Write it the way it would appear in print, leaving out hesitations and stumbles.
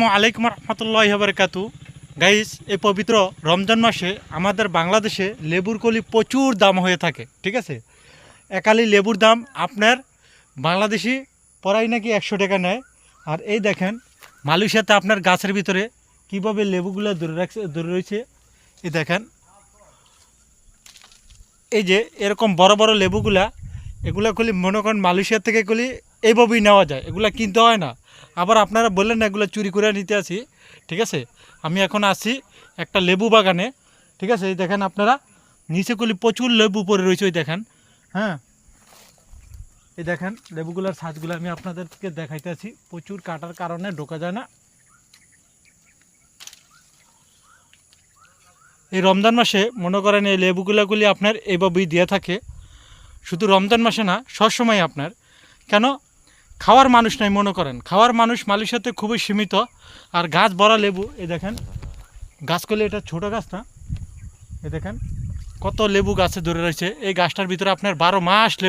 আসসালামু আলাইকুম রহমতুল্লাহি ওয়া বারাকাতু। গাইস, এই পবিত্র রমজান মাসে আমাদের বাংলাদেশে লেবুর কলি প্রচুর দাম হয়ে থাকে, ঠিক আছে। একালি লেবুর দাম আপনার বাংলাদেশি পড়াই নাকি 100 টাকা নেয়। আর এই দেখেন মালয়েশিয়াতে আপনার গাছের ভিতরে কীভাবে লেবুগুলো ধরে রয়েছে। এই দেখেন, এই যে এরকম বড় বড় লেবুগুলা, এগুলা কলি মনে করেন মালয়েশিয়া থেকে কলি এইভাবেই নেওয়া যায়, এগুলা কিনতে হয় না। আবার আপনারা বললেন না এগুলো চুরি করে নিতে আসি, ঠিক আছে। আমি এখন আসি একটা লেবু বাগানে, ঠিক আছে। এই দেখেন আপনারা নিচে কলি প্রচুর লেবু পড়ে রয়েছে, ওই দেখেন। হ্যাঁ, এই দেখেন লেবুগুলার সাজগুলো আমি আপনাদেরকে দেখাইতে আছি। প্রচুর কাটার কারণে ঢোকা যায় না। এই রমজান মাসে মনে করেন এই লেবুগুলাগুলি আপনার এইভাবেই দিয়ে থাকে। শুধু রমজান মাসে না, সবসময় আপনার। কেন? খাওয়ার মানুষ নাই, মনে করেন খাওয়ার মানুষ মালয়েশিয়াতে খুবই সীমিত। আর গাছ ভরা লেবু, এই দেখেন গাছ করলে এটা ছোটো গাছ না, এই দেখেন কত লেবু গাছে ধরে রয়েছে। এই গাছটার ভিতরে আপনার 12 মাস লেবু